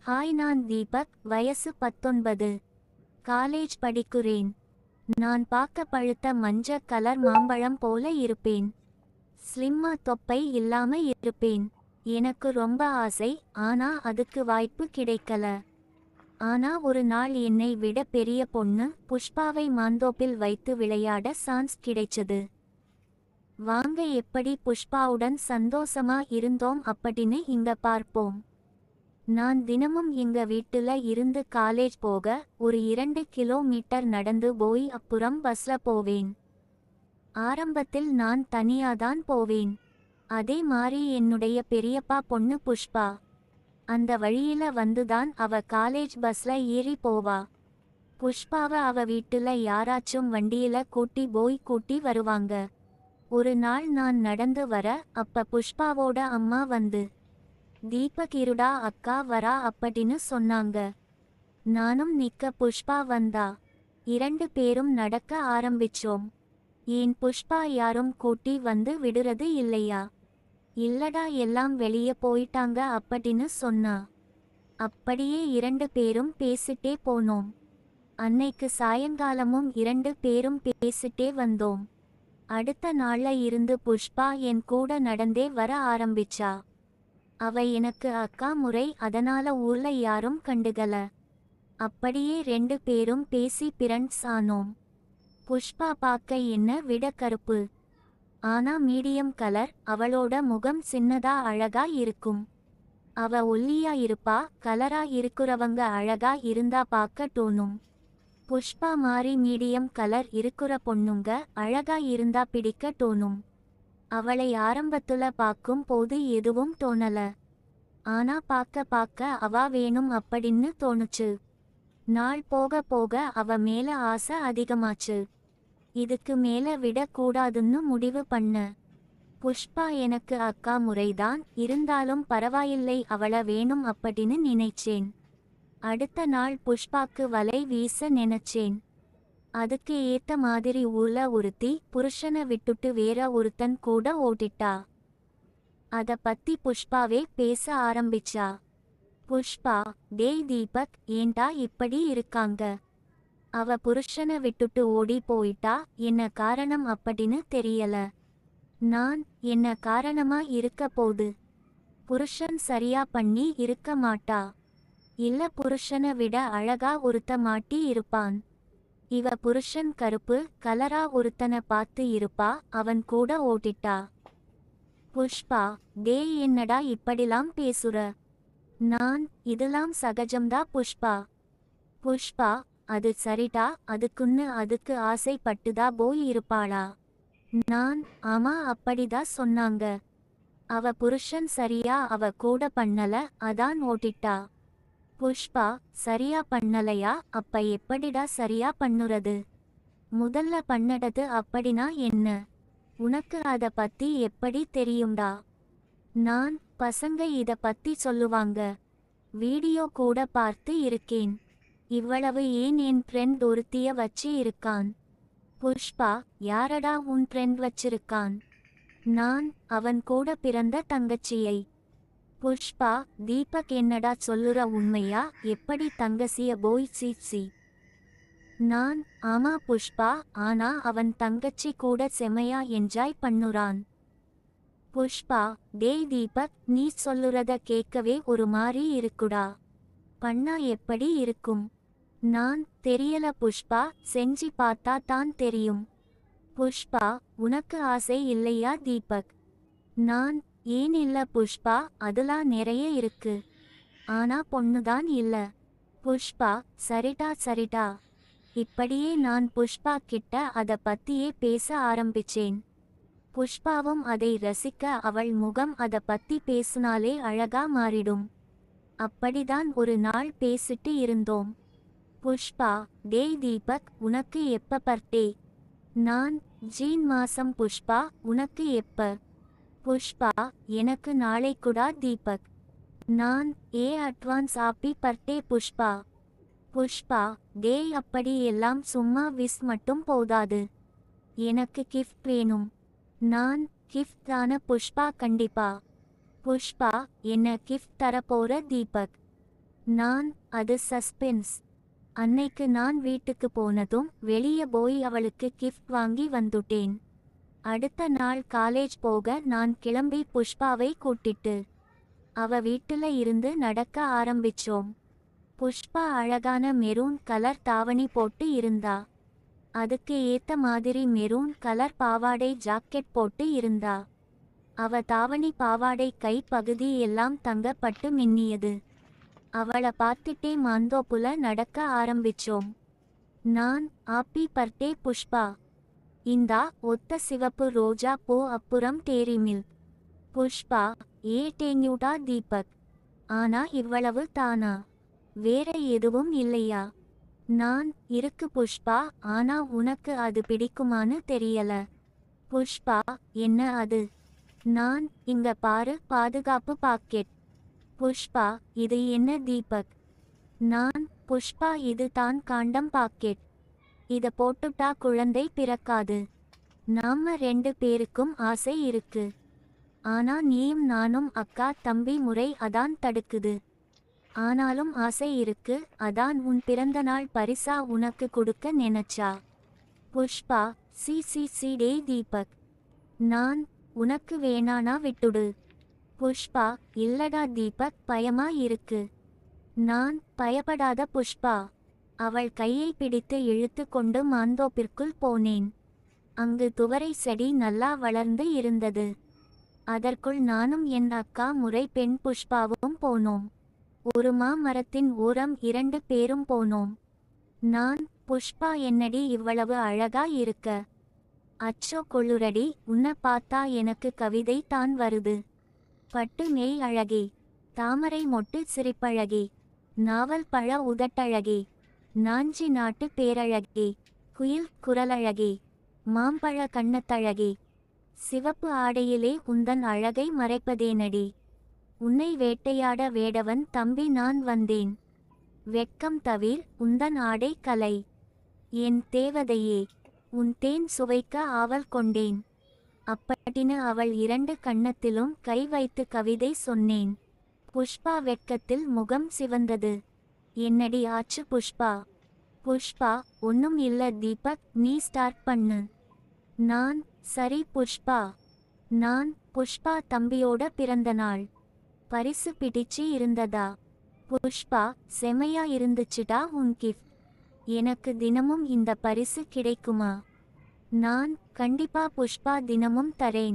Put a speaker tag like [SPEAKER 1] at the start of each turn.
[SPEAKER 1] Hi, நான் தீபக். வயசு 19. College படிக்கிறேன். நான் பார்க்க பழுத்த மஞ்ச கலர் மாம்பழம் போல இருப்பேன். ஸ்லிம்மா தொப்பை இல்லாம இருப்பேன். எனக்கு ரொம்ப ஆசை, ஆனா அதுக்கு வாய்ப்பு கிடைக்கல. ஆனா ஒரு நாள் என்னை விட பெரிய பொண்ணு புஷ்பாவை மாந்தோப்பில் வைத்து விளையாட சான்ஸ் கிடைச்சது. வாங்க எப்படி புஷ்பாவுடன் சந்தோஷமா இருந்தோம் அப்படின்னு இங்க பார்ப்போம். நான் தினமும் எங்க வீட்டுல இருந்து காலேஜ் போக ஒரு 2 கிலோமீட்டர் நடந்து போய் அப்புறம் பஸ்ல போவேன். ஆரம்பத்தில் நான் தனியாதான் போவேன். அதே மாதிரி என்னுடைய பெரியப்பா பொண்ணு புஷ்பா அந்த வழியில வந்துதான் அவ காலேஜ் பஸ்ல ஏறி போவா. புஷ்பாவ அவ வீட்டுல யாராச்சும் வண்டியில கூட்டி வருவாங்க. ஒரு நாள் நான் நடந்து வர அப்ப புஷ்பாவோட அம்மா வந்து, தீபக் இருடா, அக்கா வரா அப்படின்னு சொன்னாங்க. நானும் நிக்க புஷ்பா வந்தா. 2 பேரும் நடக்க ஆரம்பிச்சோம். ஏன் புஷ்பா யாரும் கூட்டி வந்து விடுறது இல்லையா? இல்லடா, எல்லாம் வெளியே போயிட்டாங்க அப்படின்னு சொன்னா. அப்படியே 2 பேரும் பேசிட்டே போனோம். அன்னைக்கு சாயங்காலமும் 2 பேரும் பேசிட்டே வந்தோம். அடுத்த நாள்ல இருந்து புஷ்பா என் கூட நடந்தே வர ஆரம்பிச்சா. அவ எனக்கு அக்கா முறை, அதனால ஊர்ல யாரும் கண்டுகல. அப்படியே 2 பேரும் பேசி ஃப்ரெண்ட்ஸ் ஆனோம். புஷ்பா பார்க்க என்ன விட கருப்பு. ஆனா மீடியம் கலர். அவளோட முகம் சின்னதா அழகா இருக்கும். அவ ஒல்லியா இருப்பா. கலரா இருக்கிறவங்க அழகா இருந்தா பார்க்க தோணும். புஷ்பா மாறி மீடியம் கலர் இருக்கிற பொண்ணுங்க அழகா இருந்தா பிடிக்க தோணும். அவளை ஆரம்பத்துல பார்க்கும் போது எதுவும் தோணல. ஆனா பார்க்க அவ வேணும் அப்படின்னு தோணுச்சு. நாள் போக போக அவ மேல ஆசை அதிகமாச்சு. இதுக்கு மேல விட கூடாதுன்னு முடிவு பண்ண. புஷ்பா எனக்கு அக்கா முறைதான், இருந்தாலும் பரவாயில்லை, அவள வேணும் அப்படின்னு நினைச்சேன். அடுத்த நாள் புஷ்பாக்கு வலை வீச நினைச்சேன். அதுக்கு ஏத்த மாதிரி ஊர்ல ஒருத்தி புருஷனை விட்டுட்டு வேற ஒருத்தன் கூட ஓட்டிட்டா. அத பத்தி புஷ்பாவே பேச ஆரம்பிச்சா. புஷ்பா, டேய் தீபக், ஏன்டா இப்படி இருக்காங்க? அவ புருஷனை விட்டுட்டு ஓடி போயிட்டா, என்ன காரணம் அப்படின்னு தெரியல. நான், என்ன காரணமா இருக்க போது? புருஷன் சரியா பண்ணி இருக்க மாட்டா. இல்ல புருஷனை விட அழகா ஒருத்த மாட்டி இருப்பான். இவ புருஷன் கருப்பு கலரா ஒருத்தனை பார்த்து இருப்பா, அவன் கூட ஓட்டிட்டா. புஷ்பா, டேய் என்னடா இப்படிலாம் பேசுற? நான், இதெல்லாம் சகஜம்தா புஷ்பா. புஷ்பா, அது சரிடா, அதுக்கு ஆசைப்பட்டுதா போய் இருப்பாளா? நான், ஆமா அப்படிதா சொன்னாங்க. அவ புருஷன் சரியா அவ கூட பண்ணல, அதான் ஓட்டிட்டா. புஷ்பா, சரியா பண்ணலையா? அப்ப எப்படிடா சரியா பண்ணுறது? முதல்ல பண்ணடது அப்படினா என்ன? உனக்கு அத பத்தி எப்படி தெரியும்டா? நான், பசங்க இத பத்தி சொல்லுவாங்க. வீடியோ கூட பார்த்து இருக்கேன். இவ்வளவு ஏன் என் ஃப்ரெண்ட் ஒருத்திய வச்சு இருக்கான். புஷ்பா, யாரடா உன் ஃப்ரெண்ட் வச்சிருக்கான்? நான், அவன் கூட பிறந்த தங்கச்சியை. புஷ்பா, தீபக் என்னடா சொல்லுற உண்மையா? எப்படி தங்கச்சிய போய் சீச்சி? நான், ஆமா புஷ்பா, ஆனா அவன் தங்கச்சி கூட செமையா என்ஜாய் பண்ணுறான். புஷ்பா, டேய் தீபக், நீ சொல்லுறத கேட்கவே ஒரு மாதிரி இருக்குடா. பண்ணா எப்படி இருக்கும்? நான், தெரியல புஷ்பா, செஞ்சு பார்த்தா தான் தெரியும். புஷ்பா, உனக்கு ஆசை இல்லையா தீபக்? நான், ஏன் இல்ல புஷ்பா, அதெல்லாம் நிறைய இருக்கு. ஆனா பொண்ணுதான் இல்ல. புஷ்பா, சரிடா. இப்படியே நான் புஷ்பா கிட்ட அத பத்தியே பேச ஆரம்பிச்சேன். புஷ்பாவும் அதை ரசிக்க, அவள் முகம் அத பத்தி பேசுனாலே அழகா மாறிடும். அப்படிதான் ஒரு நாள் பேசிட்டு இருந்தோம். புஷ்பா, டேய் தீபக், உனக்கு எப்ப பர்த்டே? நான், ஜூன் மாசம். புஷ்பா, உனக்கு எப்ப? புஷ்பா, எனக்கு நாளைக்குடா தீபக். நான், advance happy birthday Pushpa. Pushpa, டேய் அப்படி எல்லாம் சும்மா விஷ் மட்டும் போதாது. எனக்கு கிஃப்ட் வேணும். நான், கிஃப்ட் தான புஷ்பா, கண்டிப்பா. புஷ்பா, என்ன கிஃப்ட் தரப்போற தீபக்? நான் அது சஸ்பென்ஸ். அன்னைக்கு நான் வீட்டுக்கு போனதும் வெளியே போய் அவளுக்கு கிஃப்ட் வாங்கி வந்துட்டேன். அடுத்த நாள் காலேஜ் போக நான் கிளம்பி புஷ்பாவை கூட்டிட்டு அவ வீட்டுல இருந்து நடக்க ஆரம்பிச்சோம். புஷ்பா அழகான மெரூன் கலர் தாவணி போட்டு இருந்தா. அதுக்கு ஏத்த மாதிரி மெரூன் கலர் பாவாடை ஜாக்கெட் போட்டு இருந்தா. அவ தாவணி பாவாடை கை பகுதி எல்லாம் தங்கப்பட்டு மின்னியது. அவளை பார்த்துட்டே மாந்தோப்புல நடக்க ஆரம்பிச்சோம். நான், ஹாப்பி பர்த்டே புஷ்பா. இந்தா ஒத்த சிவப்பு ரோஜா பூ அப்புறம் டேரி மில்க். புஷ்பா, ஏ டேங்யூடா தீபக். ஆனா இவ்வளவு தானா? வேற எதுவும் இல்லையா? நான், இருக்கு புஷ்பா, ஆனா உனக்கு அது பிடிக்குமான்னு தெரியல. புஷ்பா, என்ன அது? நான், இங்க பாரு, பாதுகாப்பு பாக்கெட். புஷ்பா, இது என்ன தீபக்? நான், புஷ்பா, இது தான் காண்டம் பாக்கெட். இத போட்டுட்டா குழந்தை பிறக்காது. நாம 2 பேருக்கும் ஆசை இருக்கு. ஆனா நீயும் நானும் அக்கா தம்பி முறை அதான் தடுக்குது. ஆனாலும் ஆசை இருக்கு, அதான் உன் பிறந்தநாள் பரிசா உனக்கு கொடுக்க நினைச்சா. புஷ்பா, சி சி சி டேய் தீபக். நான், உனக்கு வேணானா விட்டுடு. புஷ்பா, இல்லடா தீபக், பயமா இருக்கு. நான், பயப்படாத புஷ்பா. அவள் கையை பிடித்து இழுத்து கொண்டு மாந்தோப்பிற்குள் போனேன். அங்கு துவரை செடி நல்லா வளர்ந்து இருந்தது. அதற்குள் நானும் என் அக்கா முறை பெண் புஷ்பாவும் போனோம். ஒரு மாமரத்தின் ஓரம் 2 பேரும் போனோம். நான், புஷ்பா, என்னடி இவ்வளவு அழகா இருக்க? அச்சோ கொள்ளுரடி, உன்னை பார்த்தா எனக்கு கவிதை தான் வருது. பட்டு மெய் அழகே, தாமரை மொட்டு சிரிப்பழகே, நாவல் பழ உதட்டழகே, நாஞ்சி நாட்டு பேரழகே, குயில் குரலழகே, மாம்பழ கண்ணத்தழகே, சிவப்பு ஆடையிலே உந்தன் அழகை மறைப்பதேனடி? உன்னை வேட்டையாட வேடவன் தம்பி நான் வந்தேன். வெட்கம் தவிர், உந்தன் ஆடை கலை. என் தேவதையே, உன் தேன் சுவைக்க ஆவல் கொண்டேன். அப்படின்னு அவள் 2 கன்னத்திலும் கை வைத்து கவிதை சொன்னேன். புஷ்பா வெட்கத்தில் முகம் சிவந்தது. என்னடி ஆச்சு புஷ்பா? புஷ்பா, ஒன்னும் இல்ல தீபக், நீ ஸ்டார்ட் பண்ணு. நான், சரி புஷ்பா. நான், புஷ்பா தம்பியோட பிறந்தநாள் பரிசு பிடிச்சு இருந்ததா? புஷ்பா, செமையா இருந்துச்சுடா உன் கிஃப்ட். எனக்கு தினமும் இந்த பரிசு கிடைக்குமா? நான், கண்டிப்பா புஷ்பா, தினமும் தரேன்.